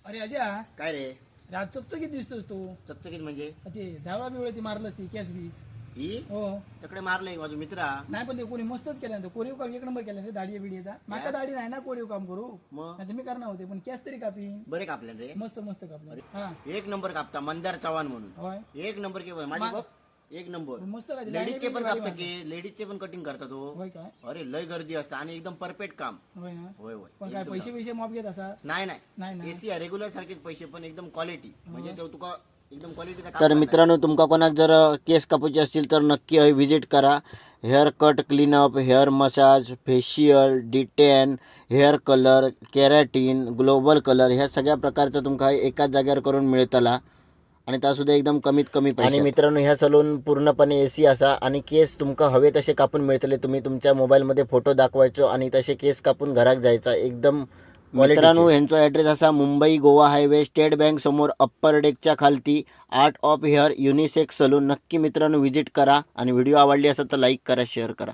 अरे अजय, काय रे? आज चकचकीत दिसतोस तू. चकचकीत म्हणजे ते धावळा बिवळा ती मारलंस ती कॅस बीस. ही हो. तकडे मारलंय माझा मित्रा. नाही पण ते कोणी मस्तच केलं ना, कोरीव काम एक नंबर केलं दाढी बिडीचा. माका दाढी नाही ना कोरीव काम करू, मग नाही मी करणार होते पण कॅस तरी कापी. बरे कापले रे. मस्त मस्त कापलं. हा एक नंबर कापता मंदार चव्हाण म्हणून. होय एक नंबर के माझी बघ एक नंबर. मस्त काय लेडीजचे पण कापता की लेडीजचे पण कटिंग करतात तो. होय काय. अरे लय गर्दी असते आणि एकदम परफेक्ट काम. होय ना. होय होय. पण काय पैसे पैसे माफ घेत असा. नाही नाही नाही ना. एसी रेग्युलर सारखेच पैसे पण एकदम क्वालिटी म्हणजे तो तुका एकदम क्वालिटीचा. तर मित्रांनो, तुमका कोणाक जर केस कापूचे असतील तर नक्की हय विजिट करा. Hair cut, cleanup, hair massage, facial, detain, hair colour, keratin, global colour ह्या सगळ्या प्रकारचं तुमका एकाच जाग्यावर करून मिळतला आणि त्यासुद्धा एकदम कमीत कमी पैसे. आणि मित्रांनो, ह्या सलून पूर्णपणे एसी असा आणि केस तुमका हवे तसे कापून मिळतले. तुम्ही तुमच्या मोबाईलमध्ये फोटो दाखवायचो आणि तसे केस कापून घरात जायचा एकदम. मित्रांनो, ह्यांचा ॲड्रेस असा Mumbai Goa highway state bank समोर अप्पर डेकच्या खालती art of hair unisex salon. नक्की मित्रांनो विजिट करा आणि व्हिडिओ आवडली असेल तर लाईक करा, शेअर करा.